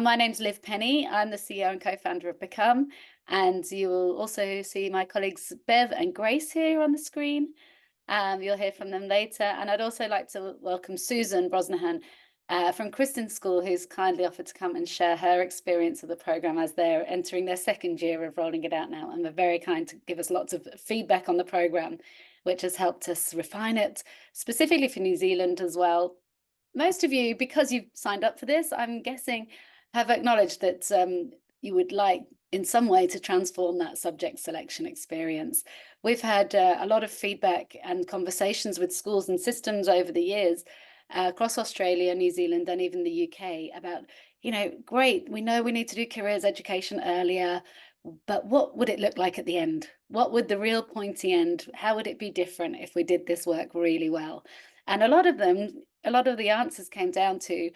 My name's Liv Penny. I'm the CEO and co-founder of Become, and you will also see my colleagues Bev and Grace here on the screen. You'll hear from them later. And I'd also like to welcome Susan Brosnahan from Kristen School, who's kindly offered to come and share her experience of the programme as they're entering their second year of rolling it out now. And they're very kind to give us lots of feedback on the programme, which has helped us refine it, specifically for New Zealand as well. Most of you, because you've signed up for this, I'm guessing, have acknowledged that you would like in some way to transform that subject selection experience. We've had a lot of feedback and conversations with schools and systems over the years across Australia, New Zealand, and even the UK about, great, we know we need to do careers education earlier, but what would it look like at the end? What would the real pointy end, how would it be different if we did this work really well? And a lot of the answers came down to,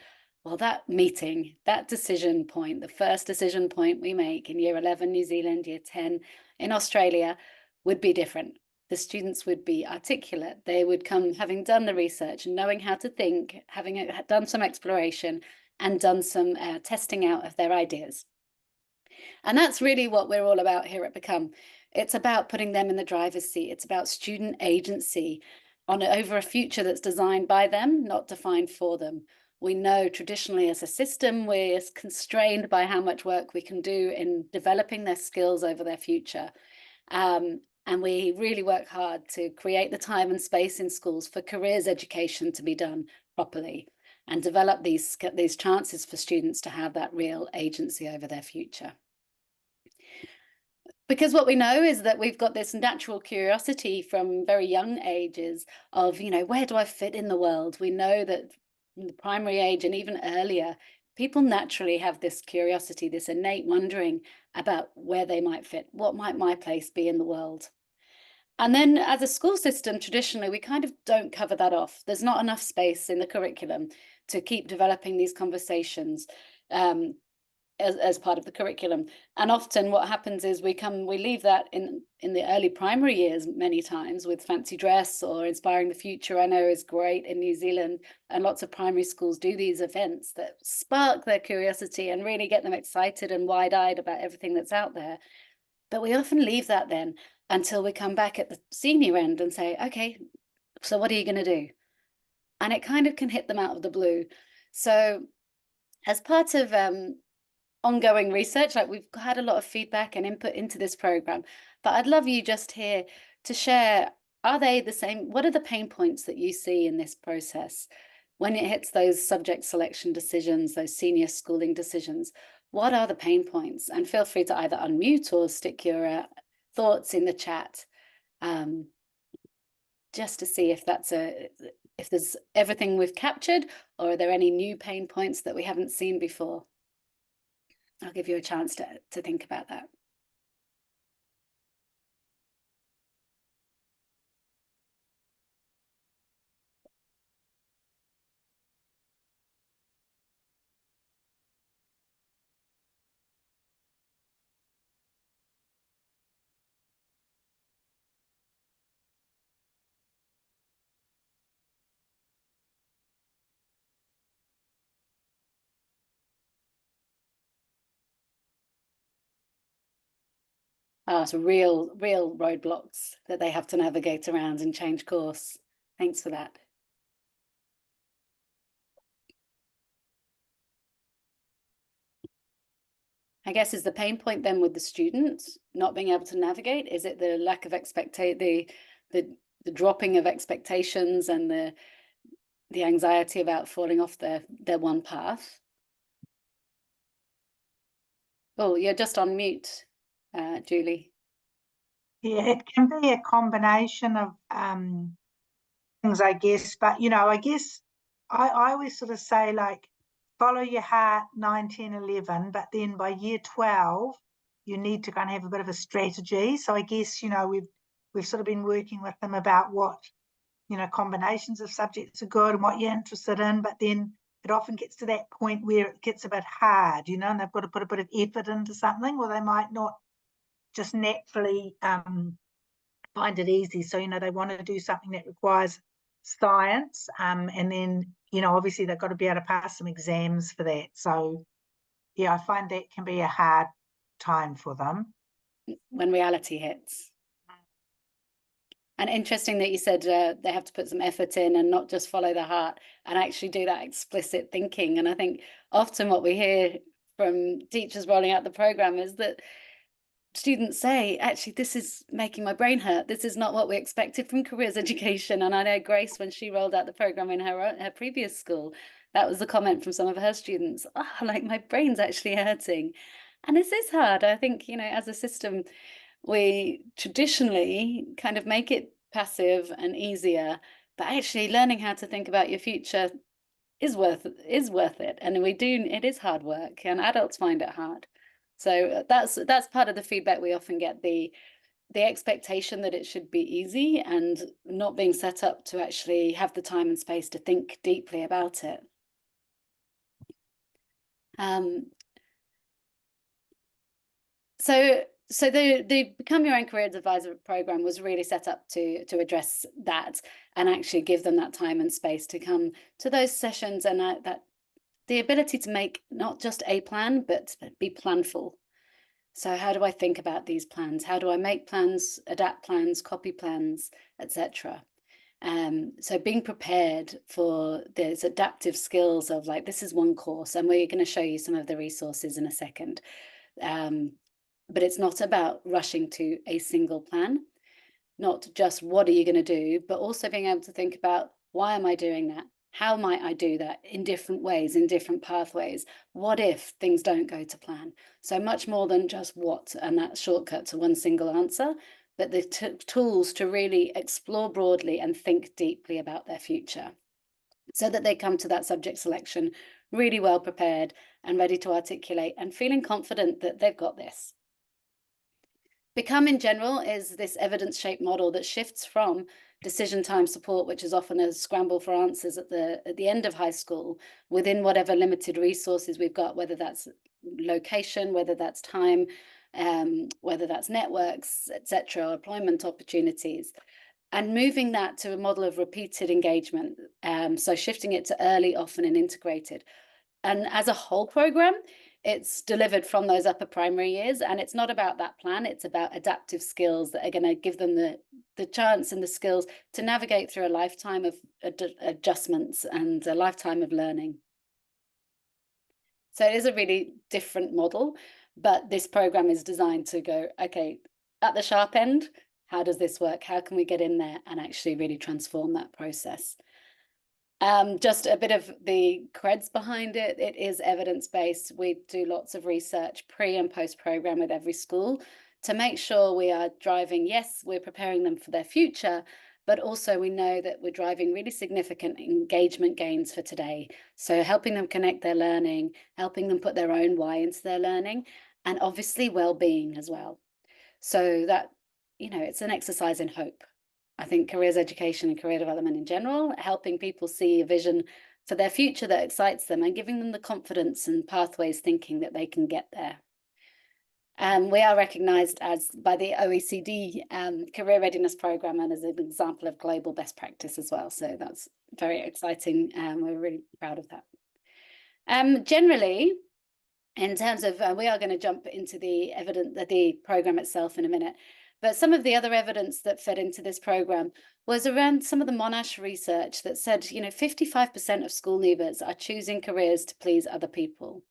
well, that meeting, that decision point, the first decision point we make in year 11 New Zealand, year 10 in Australia would be different. The students would be articulate. They would come having done the research and knowing how to think, having done some exploration and done some testing out of their ideas. And that's really what we're all about here at Become. It's about putting them in the driver's seat. It's about student agency over a future that's designed by them, not defined for them. We know traditionally as a system, we're constrained by how much work we can do in developing their skills over their future. And we really work hard to create the time and space in schools for careers education to be done properly and develop these chances for students to have that real agency over their future. Because what we know is that we've got this natural curiosity from very young ages of, where do I fit in the world? We know that from the primary age and even earlier, people naturally have this curiosity, this innate wondering about where they might fit. What might my place be in the world? And then as a school system, traditionally, we kind of don't cover that off. There's not enough space in the curriculum to keep developing these conversations as part of the curriculum. And often what happens is we leave that in the early primary years many times with fancy dress or Inspiring the Future, I know is great in New Zealand, and lots of primary schools do these events that spark their curiosity and really get them excited and wide-eyed about everything that's out there. But we often leave that then until we come back at the senior end and say, okay, so what are you going to do? And it kind of can hit them out of the blue. So as part of ongoing research, like we've had a lot of feedback and input into this program, but I'd love you just here to share, are they the same? What are the pain points that you see in this process when it hits those subject selection decisions, those senior schooling decisions? What are the pain points? And feel free to either unmute or stick your thoughts in the chat, just to see if if there's everything we've captured, or are there any new pain points that we haven't seen before? I'll give you a chance to think about that. So real roadblocks that they have to navigate around and change course. Thanks for that. I guess is the pain point then with the students not being able to navigate? Is it the lack of the dropping of expectations and the anxiety about falling off their one path? Oh, you're just on mute, Julie. Yeah, it can be a combination of things, I guess. But, I guess I always sort of say, like, follow your heart 9, 10, 11, but then by year 12, you need to kind of have a bit of a strategy. So I guess, we've sort of been working with them about what, combinations of subjects are good and what you're interested in, but then it often gets to that point where it gets a bit hard, and they've got to put a bit of effort into something, or they might not just naturally find it easy. So, they want to do something that requires science, and then, obviously they've got to be able to pass some exams for that. So yeah, I find that can be a hard time for them. when reality hits. And interesting that you said they have to put some effort in and not just follow the heart and actually do that explicit thinking. And I think often what we hear from teachers rolling out the program is that students say, actually, this is making my brain hurt. This is not what we expected from careers education. And I know Grace, when she rolled out the program in her previous school, that was the comment from some of her students. Oh, like my brain's actually hurting. And this is hard. I think, as a system, we traditionally kind of make it passive and easier, but actually learning how to think about your future is worth it. And it is hard work, and adults find it hard. So that's part of the feedback we often get, the expectation that it should be easy and not being set up to actually have the time and space to think deeply about it. Um, so the Become Your Own Career Advisor program was really set up to address that and actually give them that time and space to come to those sessions, and that the ability to make not just a plan but be planful. So how do I think about these plans? How do I make plans, adapt plans, copy plans, etc.? So being prepared for those adaptive skills of, like, this is one course, and we're going to show you some of the resources in a second. But it's not about rushing to a single plan, not just what are you going to do, but also being able to think about, why am I doing that? How might I do that in different ways, in different pathways? What if things don't go to plan? So much more than just what and that shortcut to one single answer, but the tools to really explore broadly and think deeply about their future, so that they come to that subject selection really well prepared and ready to articulate and feeling confident that they've got this. Become, in general, is this evidence-shaped model that shifts from decision time support, which is often a scramble for answers at the end of high school, within whatever limited resources we've got, whether that's location, whether that's time, whether that's networks, etc., or employment opportunities, and moving that to a model of repeated engagement. So shifting it to early, often, and integrated. And as a whole program, it's delivered from those upper primary years, and it's not about that plan. It's about adaptive skills that are going to give them the chance and the skills to navigate through a lifetime of adjustments and a lifetime of learning. So it is a really different model, but this program is designed to go, okay, at the sharp end, how does this work? How can we get in there and actually really transform that process? Just a bit of the creds behind it. It is evidence-based. We do lots of research pre and post program with every school to make sure we are driving, yes, we're preparing them for their future, but also we know that we're driving really significant engagement gains for today. So helping them connect their learning, helping them put their own why into their learning, and obviously well-being as well. So that, it's an exercise in hope. I think careers education and career development in general, helping people see a vision for their future that excites them and giving them the confidence and pathways thinking that they can get there. We are recognised as by the OECD Career Readiness Programme and as an example of global best practice as well. So that's very exciting. We're really proud of that. Generally, in terms of, we are going to jump into the program itself in a minute, but some of the other evidence that fed into this program was around some of the Monash research that said, 55% of school leavers are choosing careers to please other people.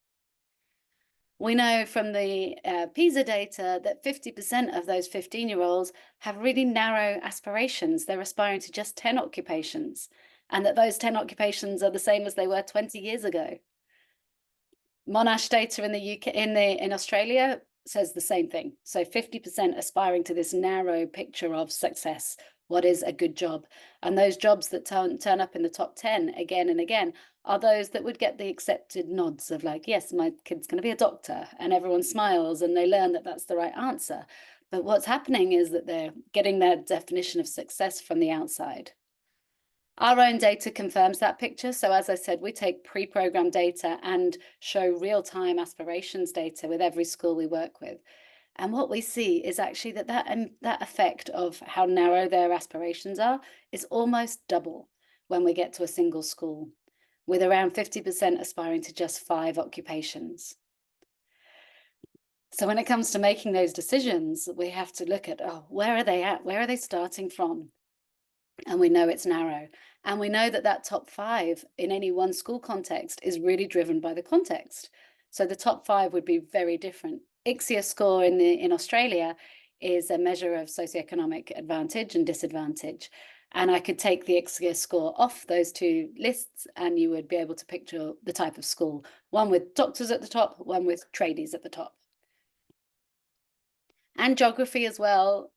We know from the PISA data that 50% of those 15-year-olds have really narrow aspirations. They're aspiring to just 10 occupations, and that those 10 occupations are the same as they were 20 years ago. Monash data in the UK, in Australia, says the same thing. So 50% aspiring to this narrow picture of success. What is a good job? And those jobs that turn up in the top 10 again and again are those that would get the accepted nods of, like, yes, my kid's going to be a doctor, and everyone smiles and they learn that that's the right answer. But what's happening is that they're getting their definition of success from the outside. Our own data confirms that picture. So as I said, we take pre-programmed data and show real-time aspirations data with every school we work with. And what we see is actually that effect of how narrow their aspirations are is almost double when we get to a single school, with around 50% aspiring to just 5 occupations. So when it comes to making those decisions, we have to look at, oh, where are they at? Where are they starting from? And we know it's narrow. And we know that that top five in any one school context is really driven by the context. So the top five would be very different. ICSIA score in Australia is a measure of socioeconomic advantage and disadvantage. And I could take the ICSIA score off those two lists, and you would be able to picture the type of school, one with doctors at the top, one with tradies at the top. And geography as well,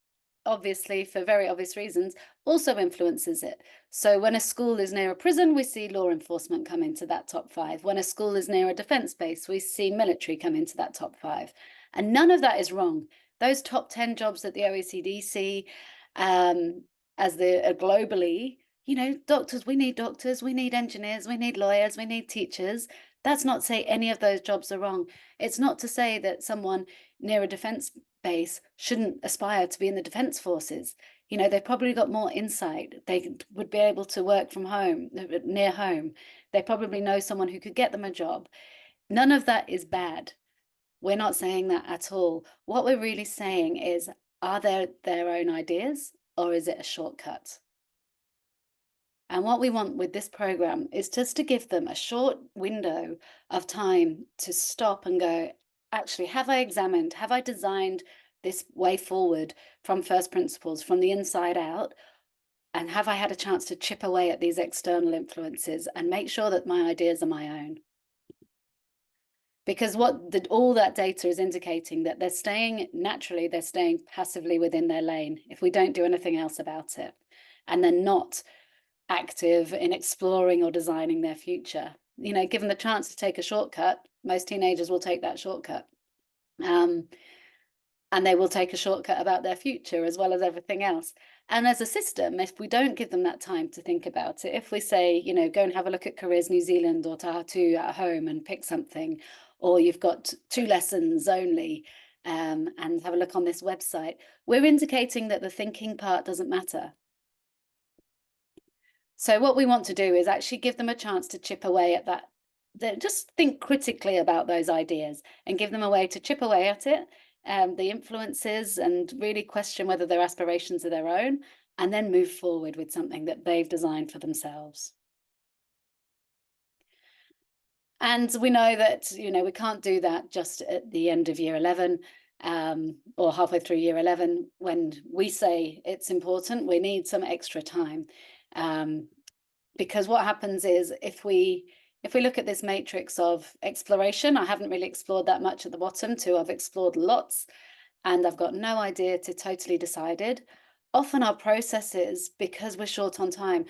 obviously, for very obvious reasons, also influences it. So when a school is near a prison, we see law enforcement come into that top five. When a school is near a defense base, we see military come into that top five. And none of that is wrong. Those top 10 jobs that the OECD see as the globally, you know, doctors, we need engineers, we need lawyers, we need teachers. That's not to say any of those jobs are wrong. It's not to say that someone near a defense base shouldn't aspire to be in the defense forces. You know, they've probably got more insight. They would be able to work from home, near home. They probably know someone who could get them a job. None of that is bad. We're not saying that at all. What we're really saying is, are they their own ideas, or is it a shortcut? And what we want with this program is just to give them a short window of time to stop and go, actually, have I examined, have I designed this way forward from first principles, from the inside out? And have I had a chance to chip away at these external influences and make sure that my ideas are my own? Because all that data is indicating that they're staying naturally, they're staying passively within their lane if we don't do anything else about it. And they're not active in exploring or designing their future. You know, given the chance to take a shortcut, most teenagers will take that shortcut. And they will take a shortcut about their future as well as everything else. And as a system, if we don't give them that time to think about it, if we say, you know, go and have a look at Careers New Zealand or Tahatu at home and pick something, or you've got 2 lessons only, and have a look on this website, we're indicating that the thinking part doesn't matter. So what we want to do is actually give them a chance to chip away at that. Just think critically about those ideas and give them a way to chip away at it, the influences, and really question whether their aspirations are their own, and then move forward with something that they've designed for themselves. And we know that, you know, we can't do that just at the end of year 11 or halfway through year 11. When we say it's important, we need some extra time. Because what happens is if we look at this matrix of exploration, I haven't really explored that much at the bottom too. I've explored lots and I've got no idea to totally decided. Often our processes, because we're short on time,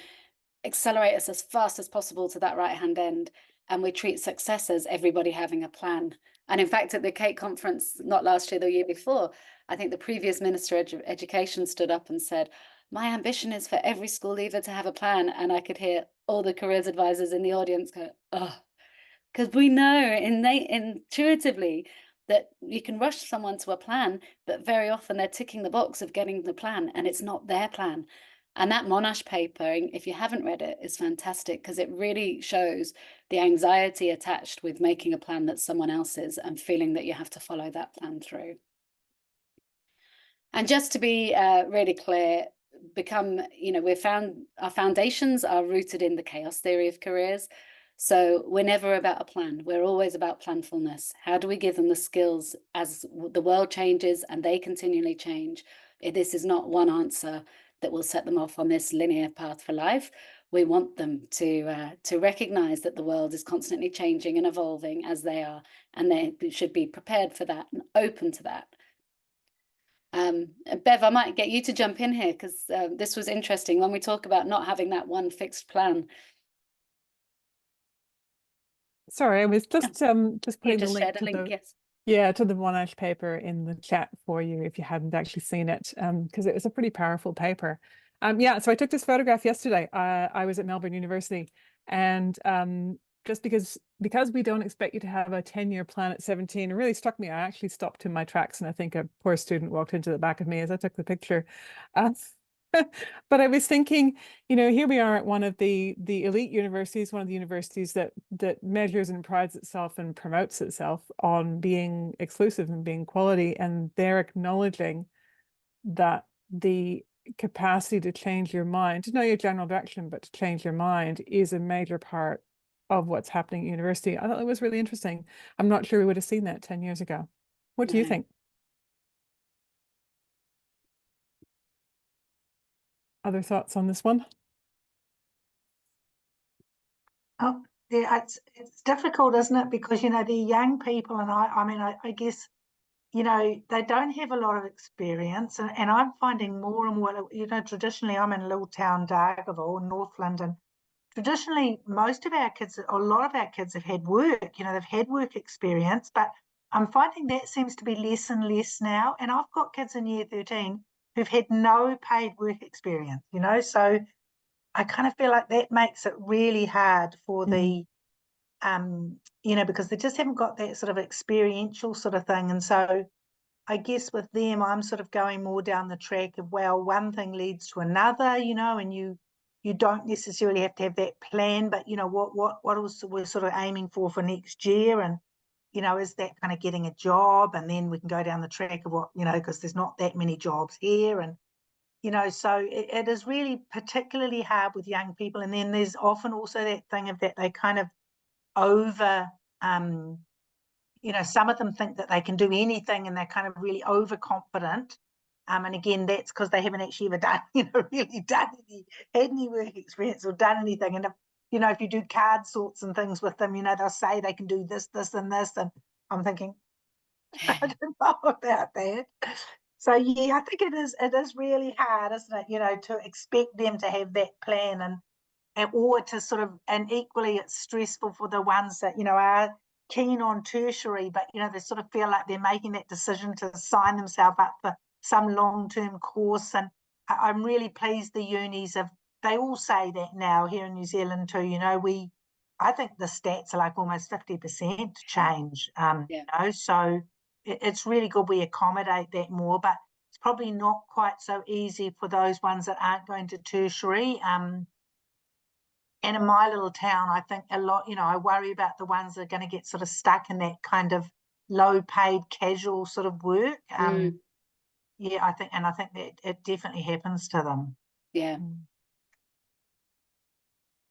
accelerate us as fast as possible to that right-hand end. And we treat success as everybody having a plan. And in fact, at the CATE conference, not last year, the year before, I think the previous Minister of Education stood up and said, my ambition is for every school leaver to have a plan. And I could hear all the careers advisors in the audience go, oh, because we know intuitively that you can rush someone to a plan, but very often they're ticking the box of getting the plan and it's not their plan. And that Monash paper, if you haven't read it, is fantastic because it really shows the anxiety attached with making a plan that's someone else's and feeling that you have to follow that plan through. And just to be really clear, our foundations are rooted in the chaos theory of careers. So we're never about a plan. We're always about planfulness. How do we give them the skills as the world changes and they continually change? This is not one answer that will set them off on this linear path for life. We want them to recognize that the world is constantly changing and evolving as they are, and they should be prepared for that and open to that. Bev, I might get you to jump in here because this was interesting when we talk about not having that one fixed plan. Sorry, I was just putting the link shared a link, yes. Yeah, to the Monash paper in the chat for you if you hadn't actually seen it, because it was a pretty powerful paper. Yeah, so I took this photograph yesterday. I was at Melbourne University, and just because we don't expect you to have a 10-year plan at 17, it really struck me. I actually stopped in my tracks, and I think a poor student walked into the back of me as I took the picture. But I was thinking, you know, here we are at one of the elite universities, one of the universities that measures and prides itself and promotes itself on being exclusive and being quality, and they're acknowledging that the capacity to change your mind, to know your general direction, but to change your mind is a major part of what's happening at university. I thought it was really interesting. I'm not sure we would have seen that 10 years ago. What do you No. think? Other thoughts on this one? Oh, yeah, it's difficult, isn't it? Because, you know, they're young people, and I mean, I guess, you know, they don't have a lot of experience, and I'm finding more and more, you know, traditionally I'm in a little town, Dargaville, North London. Traditionally, most of our kids, or a lot of our kids have had work, you know, they've had work experience, but I'm finding that seems to be less and less now. And I've got kids in year 13 who've had no paid work experience, you know, so I kind of feel like that makes it really hard for the, you know, because they just haven't got that sort of experiential sort of thing. And so I guess with them, I'm sort of going more down the track of, well, one thing leads to another, you know, and you don't necessarily have to have that plan, but you know, what also we're sort of aiming for next year, and you know, is that kind of getting a job, and then we can go down the track of what, you know, because there's not that many jobs here, and you know, so it is really particularly hard with young people, and then there's often also that thing of that they kind of over you know, some of them think that they can do anything, and they're kind of really overconfident. And again, that's because they haven't actually ever done, you know, really done had any work experience or done anything. And if, you know, if you do card sorts and things with them, you know, they'll say they can do this, this, and this. And I'm thinking, I don't know about that. So yeah, I think it is really hard, isn't it? You know, to expect them to have that plan, and or to sort of, and equally it's stressful for the ones that, you know, are keen on tertiary, but you know, they sort of feel like they're making that decision to sign themselves up for some long-term course. And I'm really pleased the unis have, they all say that now here in New Zealand too, you know, I think the stats are like almost 50% change, Yeah. you know, so it's really good we accommodate that more, but it's probably not quite so easy for those ones that aren't going to tertiary. And in my little town, I think a lot, you know, I worry about the ones that are going to get sort of stuck in that kind of low paid casual sort of work. Yeah, I think that it definitely happens to them. Yeah.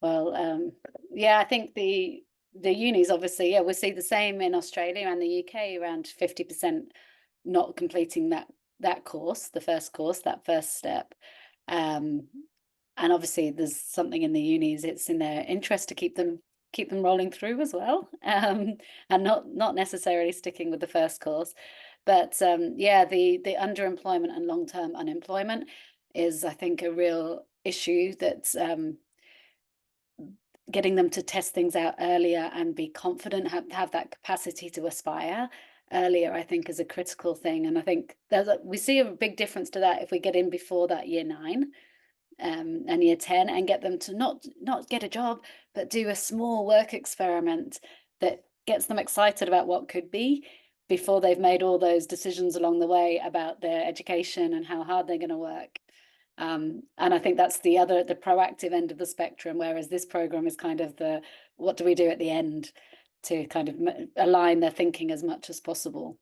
Well, yeah, I think the unis obviously, yeah, we see the same in Australia and the UK, around 50% not completing that course, the first course, that first step. And obviously there's something in the unis, it's in their interest to keep them rolling through as well, and not necessarily sticking with the first course. But yeah, the underemployment and long-term unemployment is, I think, a real issue that's getting them to test things out earlier and be confident, have that capacity to aspire earlier, I think, is a critical thing. And I think we see a big difference to that if we get in before that year 9 and year 10, and get them to not get a job, but do a small work experiment that gets them excited about what could be, before they've made all those decisions along the way about their education and how hard they're going to work. And I think that's the proactive end of the spectrum, whereas this program is kind of the what do we do at the end to kind of align their thinking as much as possible.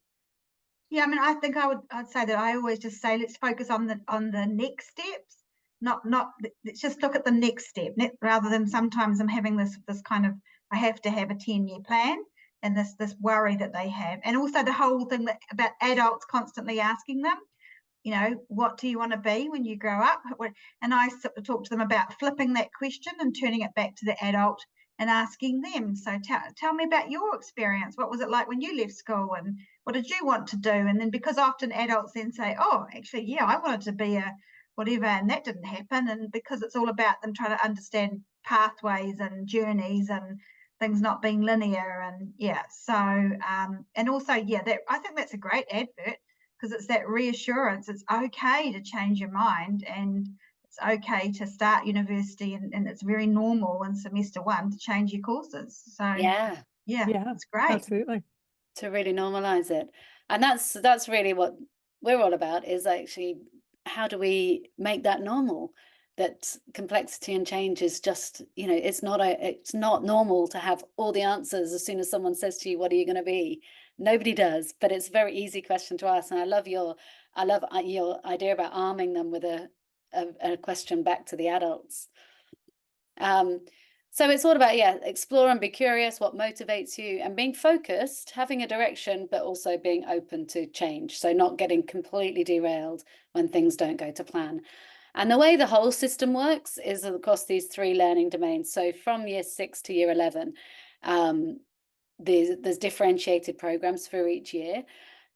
Yeah, I mean, I think I'd say that I always just say let's focus on the next steps, not let's just look at the next step, rather than sometimes I'm having this kind of, I have to have a 10-year plan, and this worry that they have, and also the whole thing about adults constantly asking them, you know, what do you want to be when you grow up? And I talk to them about flipping that question and turning it back to the adult and asking them, so tell me about your experience. What was it like when you left school, and what did you want to do? And then, because often adults then say, oh, actually, yeah, I wanted to be a whatever, and that didn't happen. And because it's all about them trying to understand pathways and journeys and things not being linear. And yeah, so and also, yeah, that I think that's a great advert, because it's that reassurance. It's okay to change your mind, and it's okay to start university, and it's very normal in semester 1 to change your courses. So yeah, it's great. Absolutely. To really normalize it. And that's really what we're all about, is actually how do we make that normal? That complexity and change is just, you know, it's not normal to have all the answers as soon as someone says to you, what are you going to be? Nobody does, but it's a very easy question to ask. And I love your idea about arming them with a question back to the adults. So it's all about, yeah, explore and be curious, what motivates you, and being focused, having a direction, but also being open to change. So not getting completely derailed when things don't go to plan. And the way the whole system works is across these 3 learning domains. So from year 6 to year 11, there's differentiated programs for each year.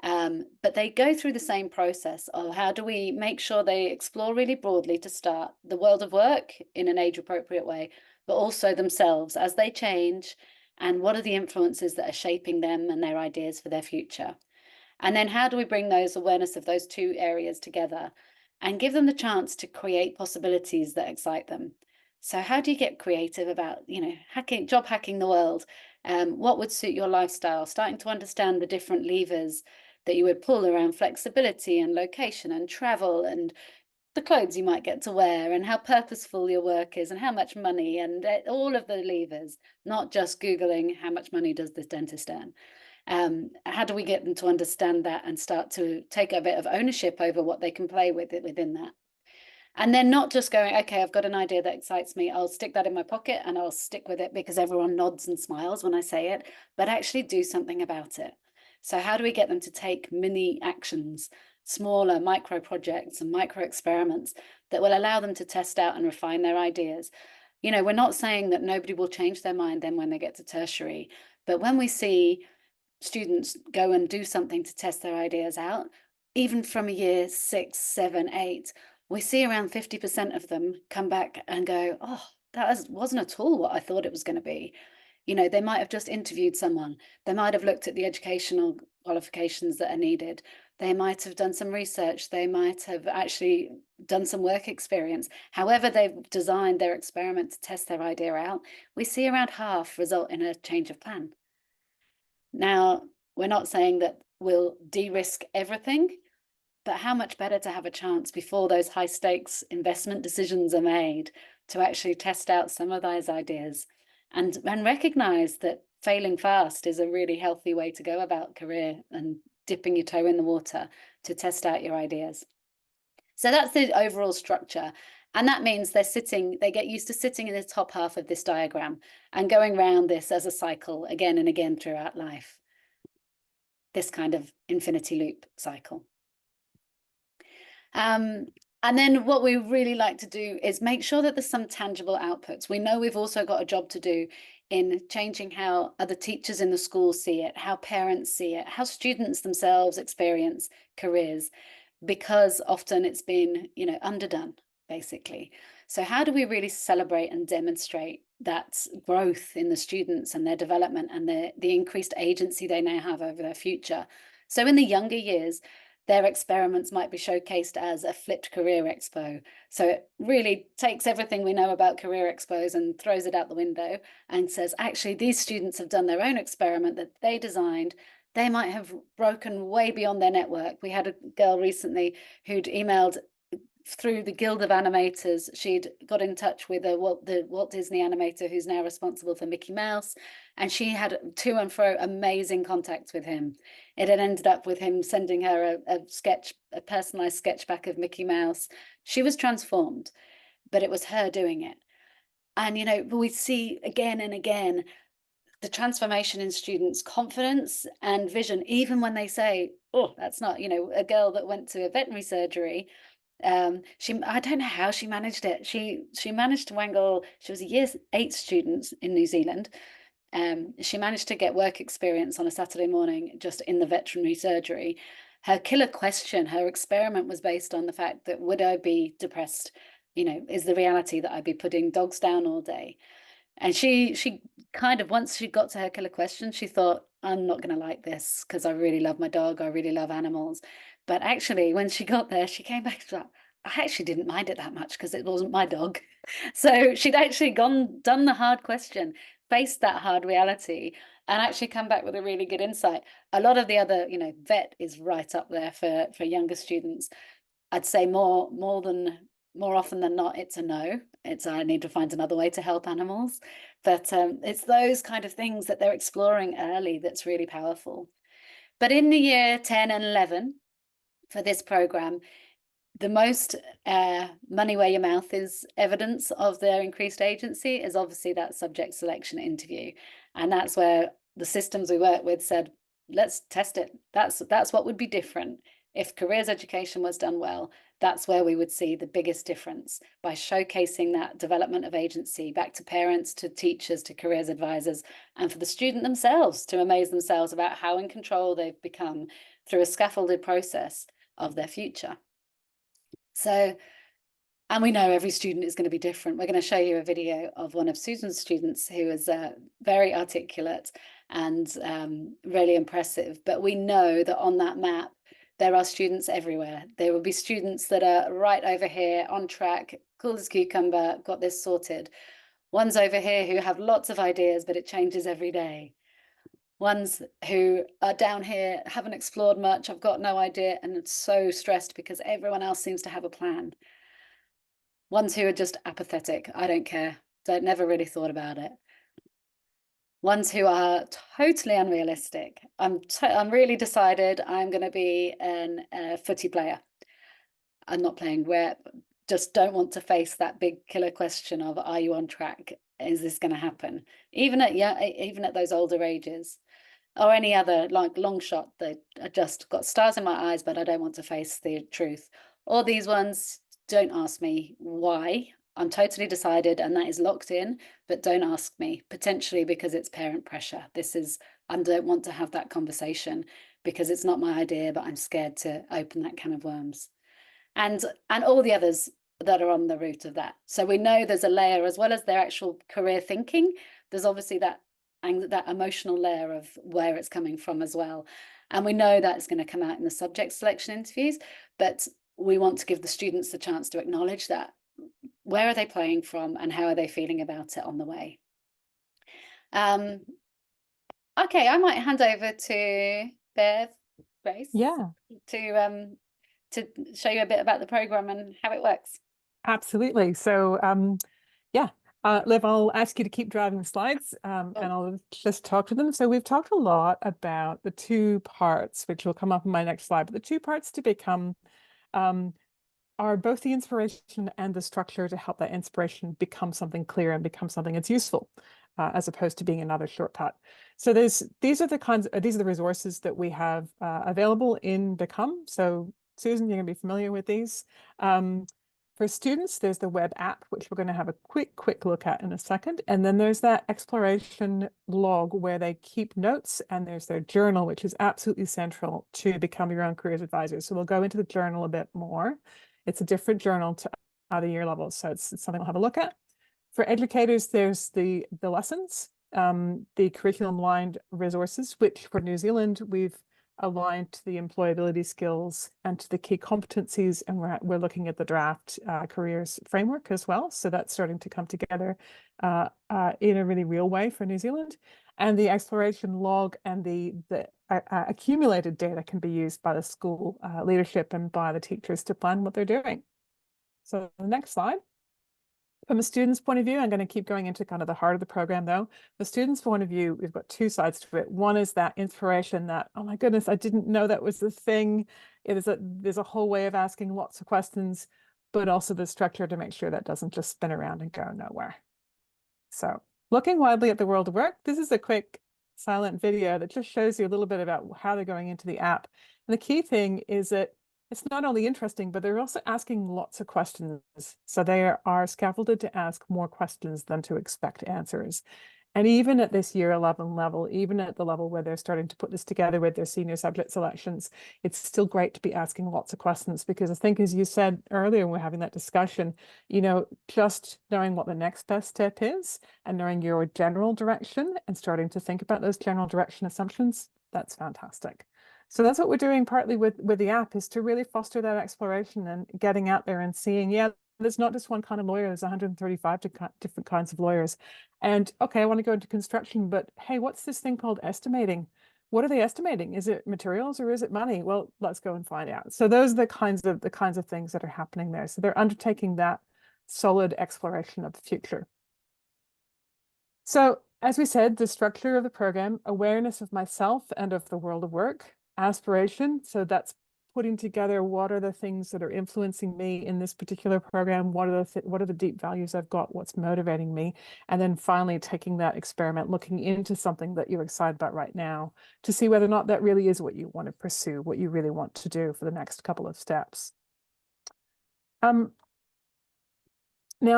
But they go through the same process of how do we make sure they explore really broadly to start the world of work in an age appropriate way, but also themselves as they change, and what are the influences that are shaping them and their ideas for their future. And then how do we bring those awareness of those 2 areas together and give them the chance to create possibilities that excite them. So how do you get creative about, you know, job hacking the world? What would suit your lifestyle? Starting to understand the different levers that you would pull around flexibility and location and travel and the clothes you might get to wear and how purposeful your work is and how much money and all of the levers, not just Googling how much money does this dentist earn. How do we get them to understand that and start to take a bit of ownership over what they can play with it within that? And then not just going, okay, I've got an idea that excites me, I'll stick that in my pocket and I'll stick with it because everyone nods and smiles when I say it, but actually do something about it. So how do we get them to take mini actions, smaller micro projects and micro experiments that will allow them to test out and refine their ideas? You know, we're not saying that nobody will change their mind then when they get to tertiary, but when we see students go and do something to test their ideas out, even from a year 6, 7, 8, we see around 50% of them come back and go, oh, that wasn't at all what I thought it was going to be. You know, they might have just interviewed someone. They might have looked at the educational qualifications that are needed. They might have done some research. They might have actually done some work experience. However they've designed their experiment to test their idea out, we see around half result in a change of plan. Now, we're not saying that we'll de-risk everything, but how much better to have a chance before those high stakes investment decisions are made to actually test out some of those ideas and recognize that failing fast is a really healthy way to go about career and dipping your toe in the water to test out your ideas. So that's the overall structure. And that means they get used to sitting in the top half of this diagram and going around this as a cycle again and again throughout life. This kind of infinity loop cycle. And then what we really like to do is make sure that there's some tangible outputs. We know we've also got a job to do in changing how other teachers in the school see it, how parents see it, how students themselves experience careers, because often it's been, you know, underdone, basically. So how do we really celebrate and demonstrate that growth in the students and their development and the increased agency they now have over their future? So in the younger years, their experiments might be showcased as a flipped career expo. So it really takes everything we know about career expos and throws it out the window and says, actually, these students have done their own experiment that they designed. They might have broken way beyond their network. We had a girl recently who'd emailed through the Guild of Animators. She'd got in touch with the Walt Disney animator who's now responsible for Mickey Mouse, and she had to and fro amazing contacts with him. It had ended up with him sending her a personalized sketch back of Mickey Mouse. She was transformed, but it was her doing it. And, you know, we see again and again the transformation in students' confidence and vision, even when they say, oh, that's not, you know, a girl that went to a veterinary surgery. I don't know how she managed it. She managed to wangle, she was a year 8 student in New Zealand. She managed to get work experience on a Saturday morning just in the veterinary surgery. Her killer question, her experiment was based on the fact that would I be depressed? You know, is the reality that I'd be putting dogs down all day? And she kind of, once she got to her killer question, she thought, I'm not going to like this because I really love my dog. I really love animals. But actually, when she got there, she came back and like, I actually didn't mind it that much because it wasn't my dog. So she'd actually done the hard question, faced that hard reality, and actually come back with a really good insight. A lot of the other, you know, vet is right up there for younger students. I'd say more often than not, it's a no. It's I need to find another way to help animals. But it's those kind of things that they're exploring early that's really powerful. But in the year 10 and 11 for this program, the most money where your mouth is evidence of their increased agency is obviously that subject selection interview. And that's where the systems we work with said, let's test it. That's what would be different. If careers education was done well, that's where we would see the biggest difference, by showcasing that development of agency back to parents, to teachers, to careers advisors, and for the student themselves to amaze themselves about how in control they've become through a scaffolded process of their future. So, and we know every student is going to be different. We're going to show you a video of one of Susan's students who is very articulate and really impressive. But we know that on that map, there are students everywhere. There will be students that are right over here on track, cool as cucumber, got this sorted. Ones over here who have lots of ideas, but it changes every day. Ones who are down here, haven't explored much, I've got no idea, and it's so stressed because everyone else seems to have a plan. Ones who are just apathetic, I don't care, never really thought about it. Ones who are totally unrealistic. I'm really decided I'm going to be a footy player. I'm not playing rep, just don't want to face that big killer question of, are you on track? Is this going to happen? Even at those older ages. Or any other like long shot that I just got stars in my eyes, but I don't want to face the truth. Or these ones, don't ask me why. I'm totally decided and that is locked in, but don't ask me, potentially because it's parent pressure. I don't want to have that conversation because it's not my idea, but I'm scared to open that can of worms. And all the others that are on the route of that. So we know there's a layer, as well as their actual career thinking, there's obviously that emotional layer of where it's coming from as well. And we know that's going to come out in the subject selection interviews, but we want to give the students the chance to acknowledge that. Where are they playing from and how are they feeling about it on the way? Okay, I might hand over to Bev, Grace, to show you a bit about the program and how it works. Absolutely. So yeah, Liv, I'll ask you to keep driving the slides and I'll just talk to them. So we've talked a lot about the two parts, which will come up in my next slide, but the two parts to become are both the inspiration and the structure to help that inspiration become something clear and become something that's useful, as opposed to being another shortcut. So these are the resources that we have available in Become. So Susan, you're going to be familiar with these. For students, there's the web app, which we're going to have a quick look at in a second. And then there's that exploration log where they keep notes, and there's their journal, which is absolutely central to become your own careers advisor. So we'll go into the journal a bit more. It's a different journal to other year levels, so it's something we'll have a look at. For educators, there's the lessons, the curriculum-aligned resources, which for New Zealand, we've aligned to the employability skills and to the key competencies, and we're looking at the draft careers framework as well. So that's starting to come together in a really real way for New Zealand. And the exploration log and the accumulated data can be used by the school leadership and by the teachers to plan what they're doing. So the next slide. From a student's point of view, I'm going to keep going into kind of the heart of the program though. The student's point of view, we've got two sides to it. One is that inspiration that, oh my goodness, I didn't know that was the thing. There's a whole way of asking lots of questions, but also the structure to make sure that doesn't just spin around and go nowhere. So looking widely at the world of work, this is a quick silent video that just shows you a little bit about how they're going into the app. And the key thing is that it's not only interesting, but they're also asking lots of questions. So they are scaffolded to ask more questions than to expect answers. And even at this year 11 level, even at the level where they're starting to put this together with their senior subject selections, it's still great to be asking lots of questions, because I think, as you said earlier, when we're having that discussion, you know, just knowing what the next best step is and knowing your general direction and starting to think about those general direction assumptions, that's fantastic. So that's what we're doing partly with the app, is to really foster that exploration and getting out there and seeing, yeah, there's not just one kind of lawyer, there's 135 different kinds of lawyers. And okay, I want to go into construction, but hey, what's this thing called estimating? What are they estimating? Is it materials or is it money? Well, let's go and find out. So those are the kinds of things that are happening there. So they're undertaking that solid exploration of the future. So as we said, the structure of the program: awareness of myself and of the world of work, aspiration. So that's putting together what are the things that are influencing me in this particular program, what are the deep values I've got, what's motivating me, and then finally taking that experiment, looking into something that you're excited about right now to see whether or not that really is what you want to pursue, what you really want to do for the next couple of steps. Now,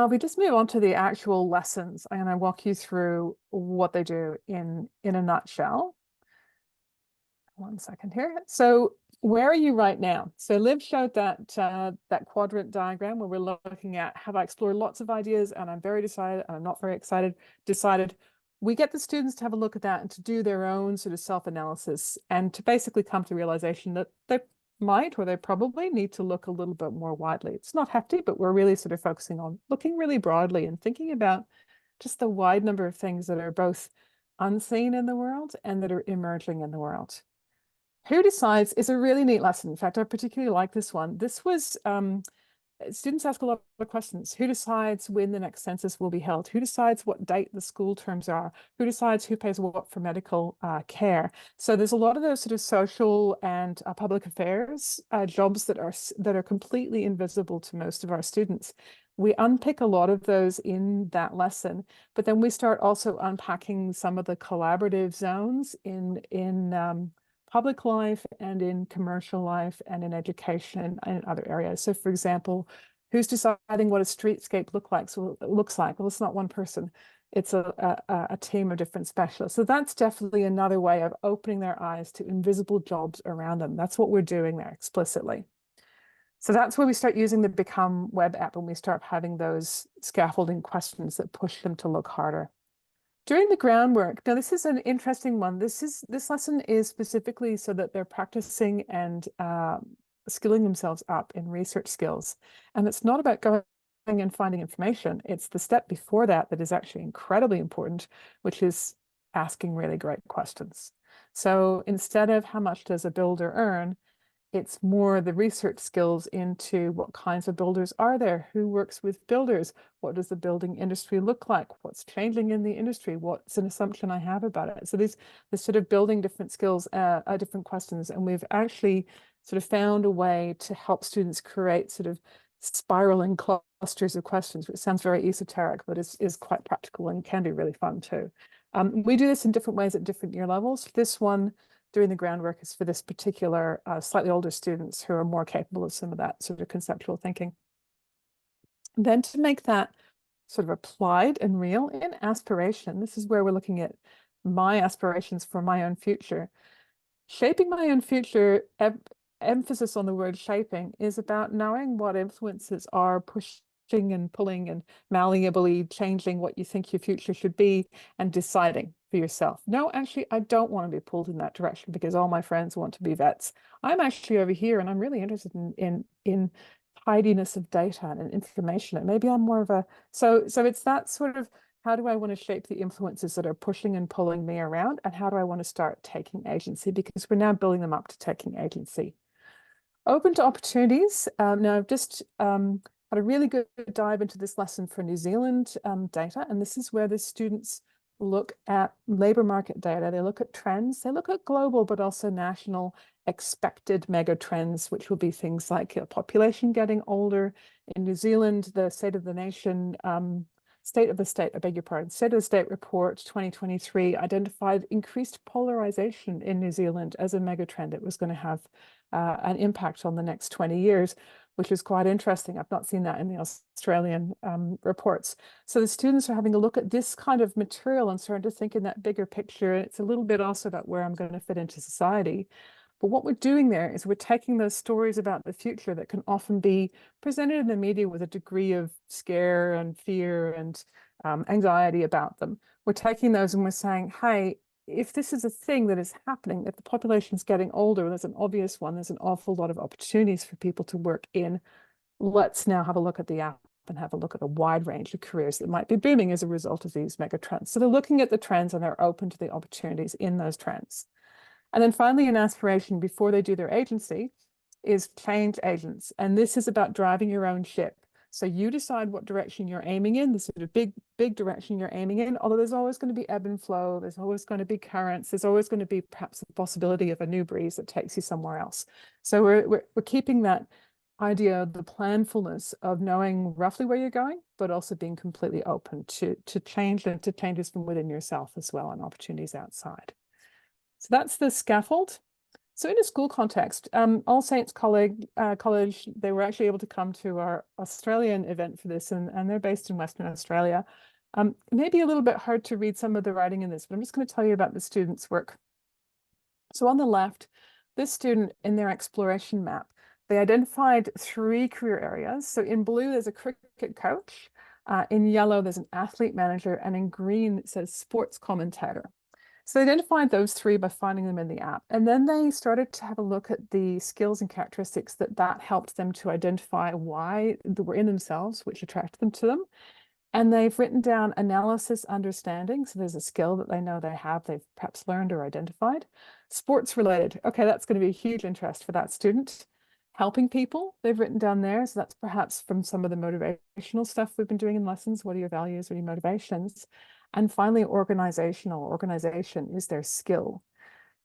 if we just move on to the actual lessons, I'm going to walk you through what they do in a nutshell. One second here. So where are you right now? So Liv showed that that quadrant diagram where we're looking at, have I explored lots of ideas and I'm very decided and I'm not very excited, decided. We get the students to have a look at that and to do their own sort of self-analysis and to basically come to realization that they might, or they probably need to look a little bit more widely. It's not hefty, but we're really sort of focusing on looking really broadly and thinking about just the wide number of things that are both unseen in the world and that are emerging in the world. Who decides is a really neat lesson. In fact, I particularly like this one. This was students ask a lot of questions. Who decides when the next census will be held? Who decides what date the school terms are? Who decides who pays what for medical care? So there's a lot of those sort of social and public affairs jobs that are completely invisible to most of our students. We unpick a lot of those in that lesson, but then we start also unpacking some of the collaborative zones in public life and in commercial life and in education and in other areas. So for example, who's deciding what a streetscape looks like? Well, it's not one person. It's a team of different specialists. So that's definitely another way of opening their eyes to invisible jobs around them. That's what we're doing there explicitly. So that's where we start using the Become web app, and we start having those scaffolding questions that push them to look harder. During the groundwork, now this is an interesting one. This lesson is specifically so that they're practicing and skilling themselves up in research skills. And it's not about going and finding information. It's the step before that that is actually incredibly important, which is asking really great questions. So instead of how much does a builder earn, it's more the research skills into what kinds of builders are there, who works with builders, what does the building industry look like, what's changing in the industry, what's an assumption I have about it. So these sort of building different skills, different questions, and we've actually sort of found a way to help students create sort of spiraling clusters of questions, which sounds very esoteric, but is quite practical and can be really fun too. We do this in different ways at different year levels. This one, doing the groundwork, is for this particular slightly older students who are more capable of some of that sort of conceptual thinking. Then to make that sort of applied and real in aspiration, this is where we're looking at my aspirations for my own future. Shaping my own future, emphasis on the word shaping, is about knowing what influences are pushing and pulling and malleably changing what you think your future should be and deciding for yourself. No, actually, I don't want to be pulled in that direction because all my friends want to be vets. I'm actually over here and I'm really interested in tidiness of data and information. And maybe I'm more of a, so it's that sort of, how do I want to shape the influences that are pushing and pulling me around? And how do I want to start taking agency? Because we're now building them up to taking agency. Open to opportunities. Now I've just had a really good dive into this lesson for New Zealand data. And this is where the students look at labor market data. They look at trends. They look at global, but also national expected mega trends, which will be things like population getting older. In New Zealand, the State of the Nation, State of the State, I beg your pardon, State of the State report 2023 identified increased polarization in New Zealand as a mega trend that was going to have an impact on the next 20 years, which is quite interesting. I've not seen that in the Australian reports. So the students are having a look at this kind of material and starting to think in that bigger picture. It's a little bit also about where I'm going to fit into society. But what we're doing there is we're taking those stories about the future that can often be presented in the media with a degree of scare and fear and anxiety about them. We're taking those and we're saying, hey, if this is a thing that is happening, if the population is getting older, there's an obvious one, there's an awful lot of opportunities for people to work in. Let's now have a look at the app and have a look at a wide range of careers that might be booming as a result of these mega trends. So they're looking at the trends and they're open to the opportunities in those trends. And then finally, an aspiration before they do their agency is change agents. And this is about driving your own ship. So you decide what direction you're aiming in, the sort of big direction you're aiming in, although there's always going to be ebb and flow. There's always going to be currents. There's always going to be perhaps the possibility of a new breeze that takes you somewhere else. So we're keeping that idea of the planfulness of knowing roughly where you're going, but also being completely open to change and to changes from within yourself as well and opportunities outside. So that's the scaffold. So in a school context, All Saints College, they were actually able to come to our Australian event for this, and they're based in Western Australia. It may be a little bit hard to read some of the writing in this, but I'm just going to tell you about the students' work. So on the left, this student in their exploration map, they identified 3 career areas. So in blue, there's a cricket coach. In yellow, there's an athlete manager, and in green, it says sports commentator. So they identified those 3 by finding them in the app. And then they started to have a look at the skills and characteristics that helped them to identify why they were in themselves, which attracted them to them. And they've written down analysis understanding. So there's a skill that they know they have, they've perhaps learned or identified. Sports related. Okay, that's going to be a huge interest for that student. Helping people, they've written down there. So that's perhaps from some of the motivational stuff we've been doing in lessons. What are your values? What are your motivations? And finally, organization is their skill.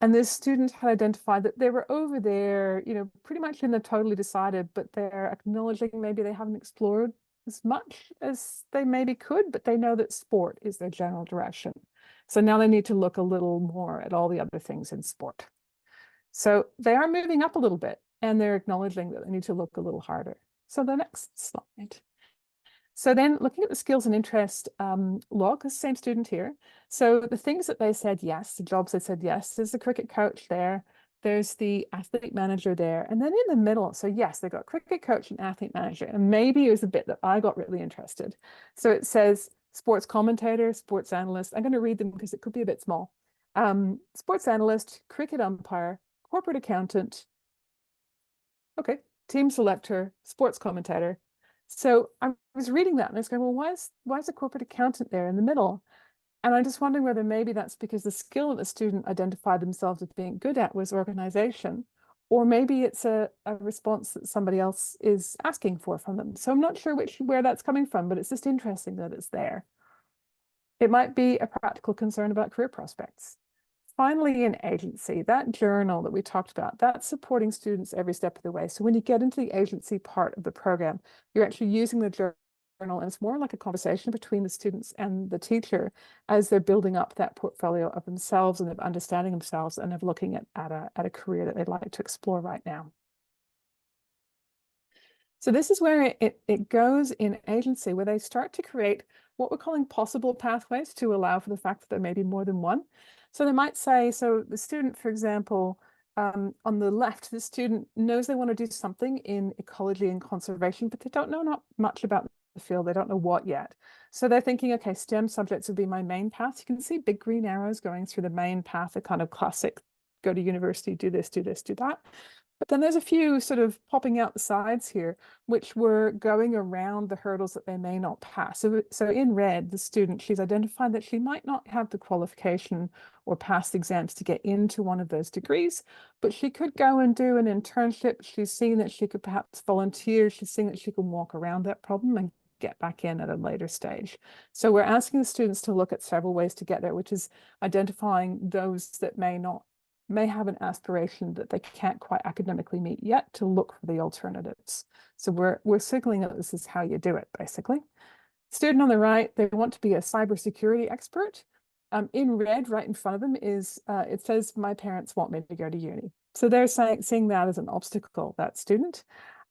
And this student had identified that they were over there, pretty much in the totally decided, but they're acknowledging maybe they haven't explored as much as they maybe could, but they know that sport is their general direction. So now they need to look a little more at all the other things in sport. So they are moving up a little bit, and they're acknowledging that they need to look a little harder. So the next slide. So then looking at the skills and interest log, the same student here. So the things that they said yes, the jobs they said yes, there's the cricket coach there, there's the athlete manager there, and then in the middle, so yes, they got cricket coach and athlete manager, and maybe it was a bit that I got really interested. So it says sports commentator, sports analyst. I'm going to read them because it could be a bit small. Sports analyst, cricket umpire, corporate accountant, okay, team selector, sports commentator. So I was reading that and I was going, well, why is a corporate accountant there in the middle? And I'm just wondering whether maybe that's because the skill that the student identified themselves as being good at was organization, or maybe it's a response that somebody else is asking for from them. So I'm not sure where that's coming from, but it's just interesting that it's there. It might be a practical concern about career prospects. Finally, in agency, that journal that we talked about, that's supporting students every step of the way. So when you get into the agency part of the program, you're actually using the journal, and it's more like a conversation between the students and the teacher as they're building up that portfolio of themselves and of understanding themselves and of looking at a career that they'd like to explore right now. So this is where it goes in agency, where they start to create what we're calling possible pathways to allow for the fact that there may be more than one. So they might say, so the student, for example, on the left, the student knows they want to do something in ecology and conservation, but they don't know not much about the field. They don't know what yet. So they're thinking, okay, STEM subjects would be my main path. You can see big green arrows going through the main path, the kind of classic, go to university, do this, do this, do that. But then there's a few sort of popping out the sides here, which were going around the hurdles that they may not pass. So in red, the student, she's identified that she might not have the qualification or pass the exams to get into one of those degrees, but she could go and do an internship. She's seen that she could perhaps volunteer. She's seen that she can walk around that problem and get back in at a later stage. So we're asking the students to look at several ways to get there, which is identifying those that may have an aspiration that they can't quite academically meet yet, to look for the alternatives. So we're signaling that this is how you do it, basically. Student on the right, they want to be a cybersecurity expert. In red, right in front of them is, it says, my parents want me to go to uni. So they're seeing that as an obstacle, that student.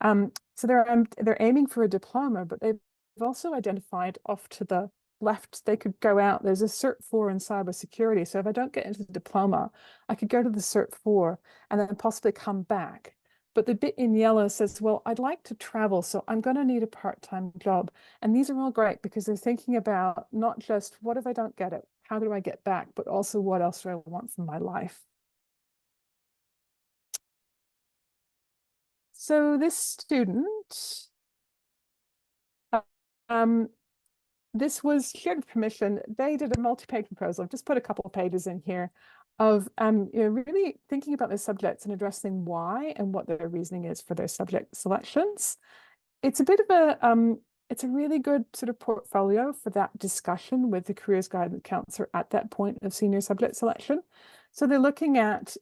So they're aiming for a diploma, but they've also identified off to the left, they could go out. There's a Cert 4 in cybersecurity. So if I don't get into the diploma, I could go to the Cert 4 and then possibly come back. But the bit in yellow says, well, I'd like to travel, so I'm going to need a part-time job. And these are all great because they're thinking about not just what if I don't get it? How do I get back? But also what else do I want from my life? So this student, this was shared with permission. They did a multi-page proposal. I've just put a couple of pages in here. of really thinking about their subjects and addressing why and what their reasoning is for their subject selections. It's a bit of a it's a really good sort of portfolio for that discussion with the careers guidance counselor at that point of senior subject selection. So they're looking at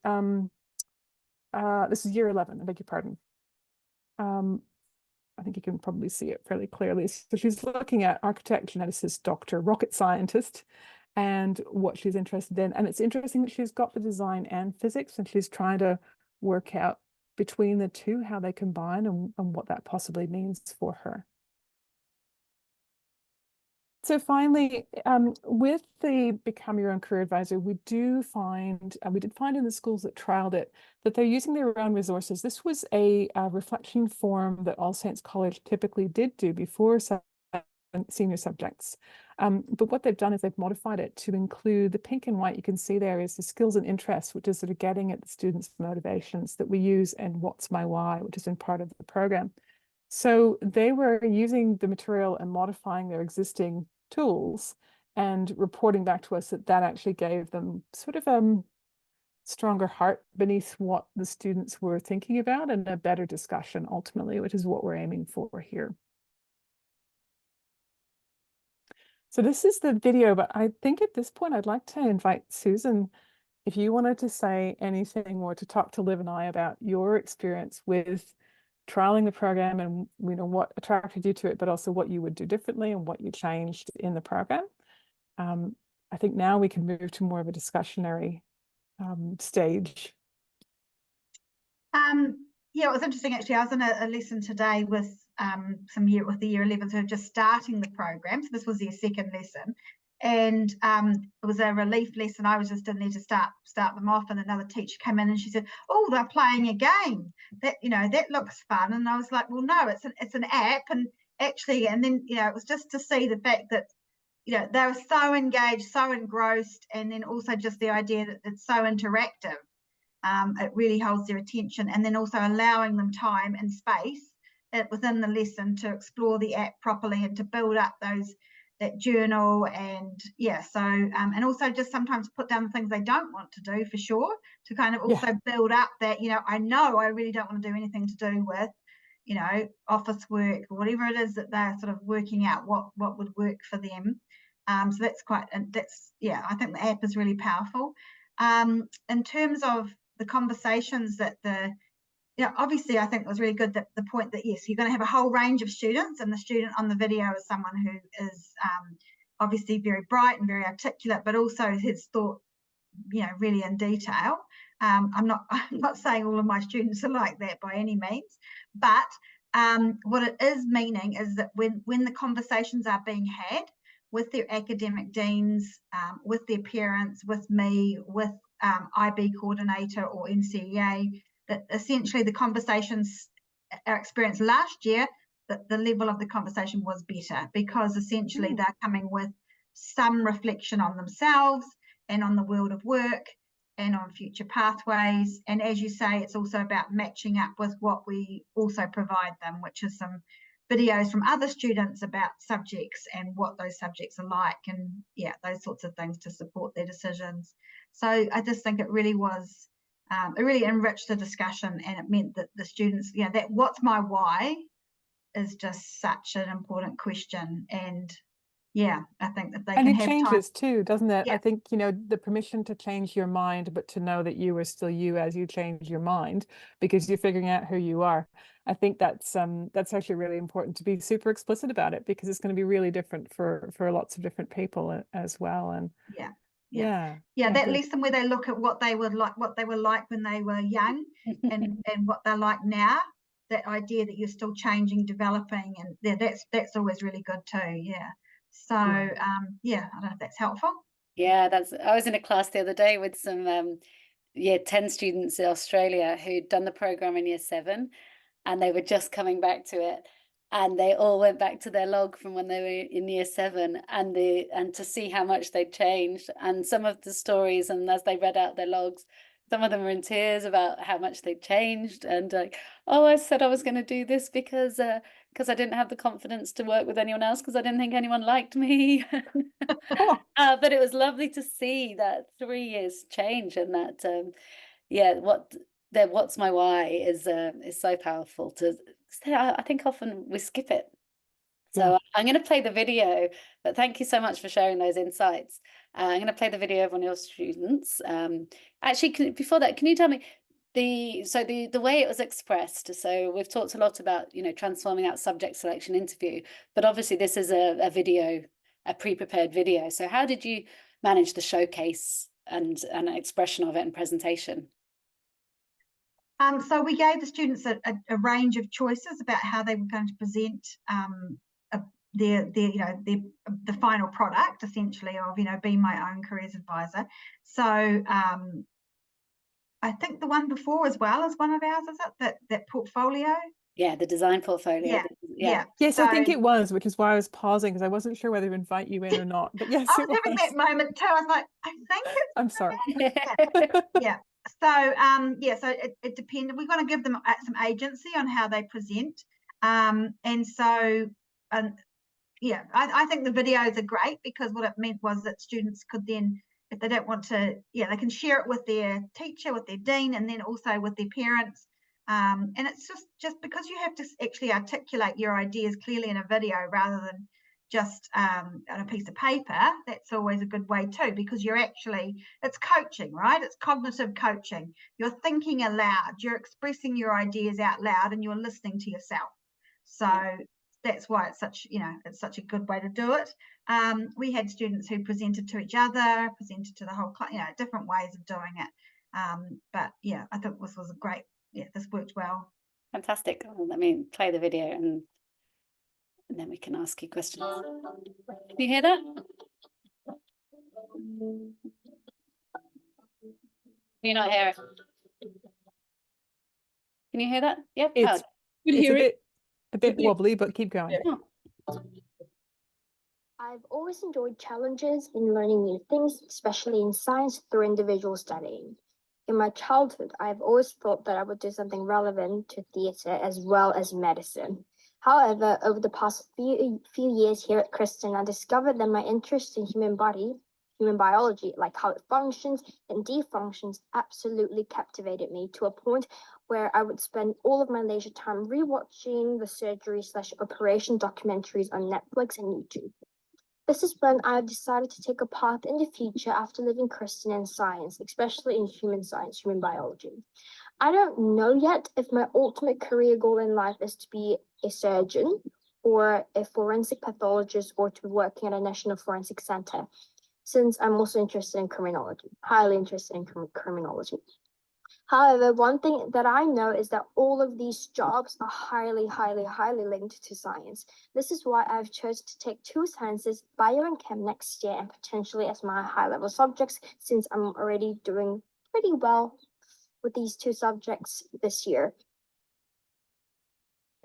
this is year 11, I beg your pardon. I think you can probably see it fairly clearly. So she's looking at architect, geneticist, doctor, rocket scientist, and what she's interested in. And it's interesting that she's got the design and physics, and she's trying to work out between the two how they combine and what that possibly means for her. So finally, with the Become Your Own Career Advisor, we did find in the schools that trialed it that they're using their own resources. This was a reflection form that All Saints College typically did do before senior subjects. But what they've done is they've modified it to include the pink and white you can see there is the skills and interests, which is sort of getting at the students' motivations that we use, and what's my why, which has been part of the program. So they were using the material and modifying their existing tools and reporting back to us that that actually gave them sort of stronger heart beneath what the students were thinking about, and a better discussion ultimately, which is what we're aiming for here. So this is the video, but I think at this point I'd like to invite Susan, if you wanted to say anything or to talk to Liv and I about your experience with trialing the program and what attracted you to it, but also what you would do differently and what you changed in the program. I think now we can move to more of a discussionary stage. Yeah, it was interesting actually. I was in a lesson today with the year 11s who are just starting the program. So this was their second lesson, and it was a relief lesson. I was just in there to start them off, and another teacher came in and she said, "Oh, they're playing a game. That looks fun." And I was like, "Well, no, it's an app." And actually, and then it was just to see the fact that they were so engaged, so engrossed, and then also just the idea that it's so interactive. It really holds their attention, and then also allowing them time and space within the lesson to explore the app properly and to build up that journal, and and also just sometimes put down the things they don't want to do, for sure, to kind of also build up that I know I really don't want to do anything to do with office work or whatever it is that they're sort of working out what would work for them. So that's I think the app is really powerful. In terms of the conversations that obviously I think it was really good that the point that, yes, you're going to have a whole range of students, and the student on the video is someone who is obviously very bright and very articulate, but also has thought, really in detail. I'm not saying all of my students are like that by any means, but what it is meaning is that when the conversations are being had with their academic deans, with their parents, with me, with IB coordinator or NCEA, that essentially the conversations, our experience last year, that the level of the conversation was better, because essentially they're coming with some reflection on themselves and on the world of work and on future pathways. And as you say, it's also about matching up with what we also provide them, which is some videos from other students about subjects and what those subjects are like, and those sorts of things to support their decisions. So I just think it really was, it really enriched the discussion, and it meant that the students, that what's my why is just such an important question. And I think that they can have time. And it changes too, doesn't it? Yeah. I think, the permission to change your mind, but to know that you are still you as you change your mind, because you're figuring out who you are. I think that's actually really important to be super explicit about it, because it's going to be really different for lots of different people as well. And that good. lesson where they look at what they were like when they were young and what they're like now, that idea that you're still changing, developing, and that's always really good too. So I don't know if that's helpful. I was in a class the other day with some year 10 students in Australia who'd done the program in year 7, and they were just coming back to it, and they all went back to their log from when they were in year 7, and to see how much they'd changed, and some of the stories, and as they read out their logs, some of them were in tears about how much they'd changed, and like, oh, I said I was going to do this because I didn't have the confidence to work with anyone else because I didn't think anyone liked me. Oh, But it was lovely to see that 3 years change, and that yeah, what's my why is so powerful to say. I think often we skip it. So Yeah. I'm going to play the video, but thank you so much for sharing those insights. I'm going to play the video of one of your students. Actually, before that, can you tell me the way it was expressed? So we've talked a lot about, you know, transforming that subject selection interview, but obviously this is a video, a pre-prepared video. So how did you manage the showcase and an expression of it and presentation? So we gave the students a range of choices about how they were going to present the final product, essentially, of, you know, being my own careers advisor. So I think the one before as well is one of ours, is it? That portfolio? Yeah, the design portfolio. Yeah. Yes, so, I think it was, which is why I was pausing, because I wasn't sure whether to invite you in or not. But yes, I it was having was. that moment too. I was like, I think it's I'm sorry. yeah. So so it depended. We want to give them some agency on how they present. And so yeah, I think the videos are great, because what it meant was that students could then, if they don't want to, they can share it with their teacher, with their dean, and then also with their parents. And it's just because you have to actually articulate your ideas clearly in a video rather than just on a piece of paper. That's always a good way too, because it's coaching, right? It's cognitive coaching. You're thinking aloud, you're expressing your ideas out loud, and you're listening to yourself. So that's why it's such a good way to do it. We had students who presented to each other, presented to the whole class, different ways of doing it. But yeah, I think this was a great, this worked well. Fantastic. Let me play the video and then we can ask you questions. Can you hear that? Can you not hear it? Can you hear that? Yep. It's a bit wobbly, but keep going. Oh. I've always enjoyed challenges in learning new things, especially in science, through individual studying. In my childhood, I've always thought that I would do something relevant to theatre as well as medicine. However, over the past few years here at Kristen, I discovered that my interest in human biology, like how it functions and defunctions, absolutely captivated me, to a point where I would spend all of my leisure time rewatching the surgery/operation documentaries on Netflix and YouTube. This is when I decided to take a path in the future after leaving Kristen in science, especially in human science, human biology. I don't know yet if my ultimate career goal in life is to be a surgeon or a forensic pathologist, or to be working at a national forensic center, since I'm also interested in criminology, highly interested in criminology. However, one thing that I know is that all of these jobs are highly, highly, highly linked to science. This is why I've chosen to take 2 sciences, bio and chem, next year, and potentially as my high-level subjects, since I'm already doing pretty well with these 2 subjects this year.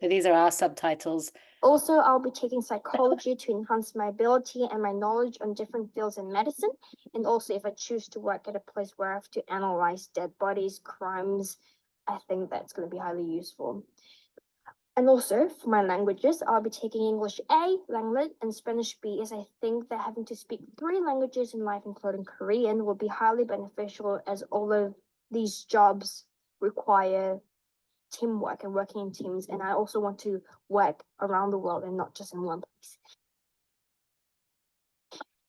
So these are our subtitles. Also, I'll be taking psychology to enhance my ability and my knowledge on different fields in medicine. And also, if I choose to work at a place where I have to analyze dead bodies, crimes, I think that's going to be highly useful. And also, for my languages, I'll be taking English A, Langlet, and Spanish B, as I think that having to speak 3 languages in life, including Korean, will be highly beneficial, as all of these jobs require teamwork and working in teams, and I also want to work around the world and not just in one place.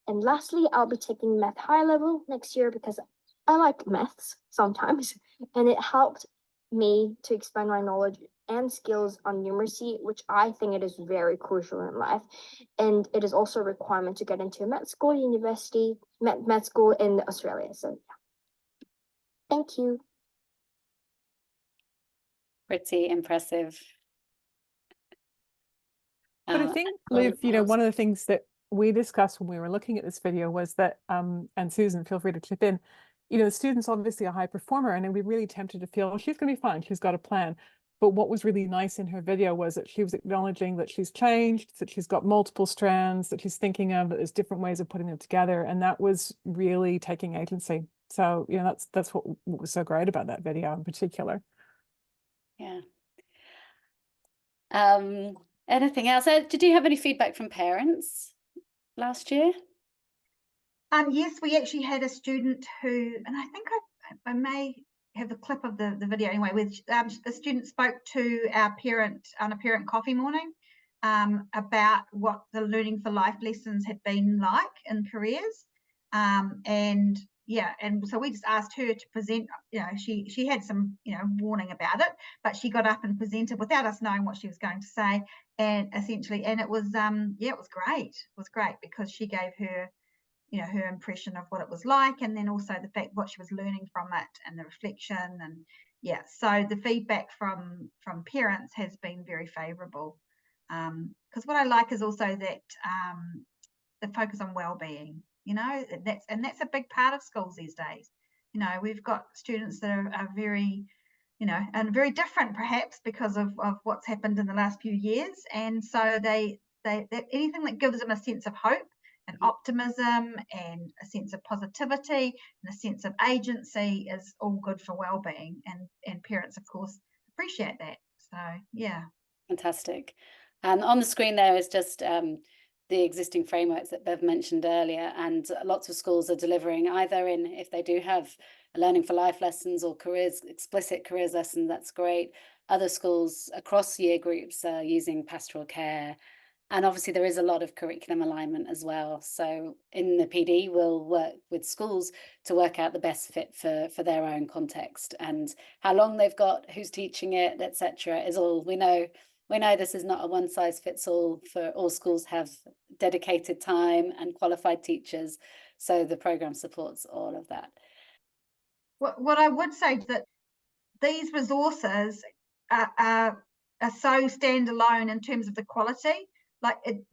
And lastly, I'll be taking math high level next year, because I like maths sometimes, and it helped me to expand my knowledge and skills on numeracy, which I think it is very crucial in life. And it is also a requirement to get into a med school in Australia. So yeah. Thank you. Pretty impressive. But I think, Liv, one of the things that we discussed when we were looking at this video was that, and Susan, feel free to chip in, the student's obviously a high performer, and we'd be really tempted to feel, oh, she's going to be fine, she's got a plan. But what was really nice in her video was that she was acknowledging that she's changed, that she's got multiple strands, that she's thinking of, that there's different ways of putting them together. And that was really taking agency. So, you know, that's what was so great about that video in particular. Yeah. Anything else? Did you have any feedback from parents last year? Yes, we actually had a student who, and I think I may have a clip of the video anyway, which the student spoke to our parent on a parent coffee morning about what the Learning for Life lessons had been like in careers. And yeah, and so we just asked her to present, you know, she had some, you know, warning about it, but she got up and presented without us knowing what she was going to say. And essentially, and it was, yeah, it was great. It was great because she gave her, you know, her impression of what it was like, and then also the fact what she was learning from it and the reflection. And yeah, so the feedback from parents has been very favorable, because what I like is also that the focus on well-being, you know, that's a big part of schools these days. You know, we've got students that are very, you know, and very different perhaps because of what's happened in the last few years, and so they anything that gives them a sense of hope and optimism and a sense of positivity and a sense of agency is all good for well-being, and parents of course appreciate that. So yeah. Fantastic. And on the screen there is just the existing frameworks that Bev mentioned earlier, and lots of schools are delivering either in, if they do have Learning for Life lessons or careers, explicit careers lessons, that's great. Other schools across year groups are using pastoral care. And obviously there is a lot of curriculum alignment as well. So in the PD, we'll work with schools to work out the best fit for their own context, and how long they've got, who's teaching it, etc. is all we know. We know this is not a one size fits all. For all schools have dedicated time and qualified teachers. So the program supports all of that. What I would say is that these resources are so standalone in terms of the quality. Like it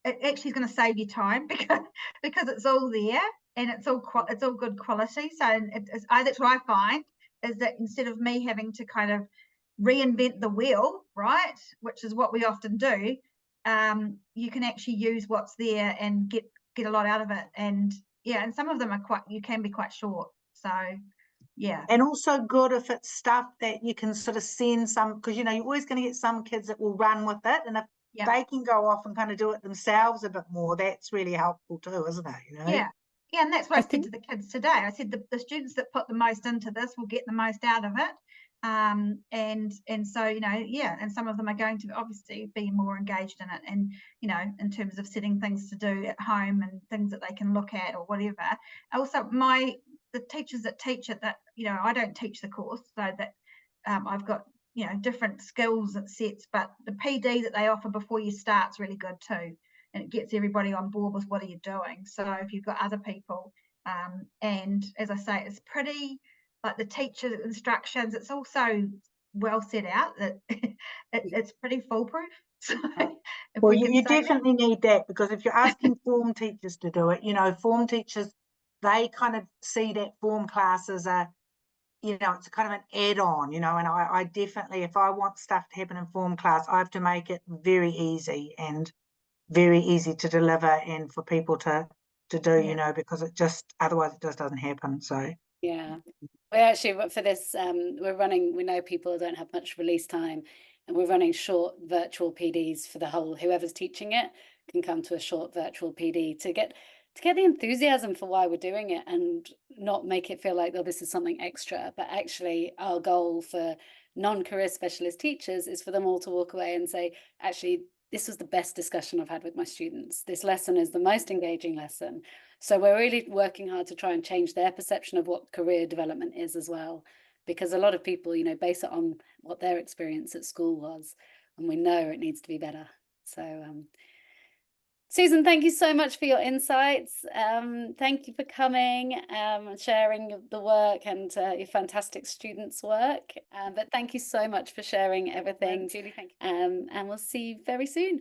actually is going to save you time because it's all there and it's all good quality. So that's what I find is that instead of me having to kind of reinvent the wheel, right, which is what we often do, you can actually use what's there and get a lot out of it. And yeah, and some of them can be quite short. So yeah. And also good if it's stuff that you can sort of send some, because you know you're always going to get some kids that will run with it, and if they can go off and kind of do it themselves a bit more, that's really helpful too, isn't it? You know? Yeah, and that's what I said to the kids today. I said the students that put the most into this will get the most out of it. And so, you know, yeah, and some of them are going to obviously be more engaged in it, and you know, in terms of setting things to do at home and things that they can look at or whatever. Also, the teachers that teach it, that, you know, I don't teach the course, so that I've got, you know, different skills and sets, but the PD that they offer before you start is really good too, and it gets everybody on board with what are you doing. So if you've got other people, and as I say, it's pretty, like the teacher instructions, it's also well set out that it's pretty foolproof. So well, you definitely need that, because if you're asking form teachers to do it, you know, form teachers, they kind of see that form class as a, you know, it's kind of an add-on, you know, and I definitely, if I want stuff to happen in form class, I have to make it very easy and very easy to deliver and for people to do, you know, because it just, otherwise it just doesn't happen. So yeah, we actually, for this, we're running, we know people don't have much release time, and we're running short virtual PDs for the whole, whoever's teaching it can come to a short virtual PD to get the enthusiasm for why we're doing it, and not make it feel like, oh, this is something extra. But actually our goal for non-career specialist teachers is for them all to walk away and say, actually, this was the best discussion I've had with my students. This lesson is the most engaging lesson. So we're really working hard to try and change their perception of what career development is as well, because a lot of people, you know, base it on what their experience at school was, and we know it needs to be better. So Susan, thank you so much for your insights. Thank you for coming and sharing the work and your fantastic students' work. But thank you so much for sharing everything. Julie, thank you. And we'll see you very soon.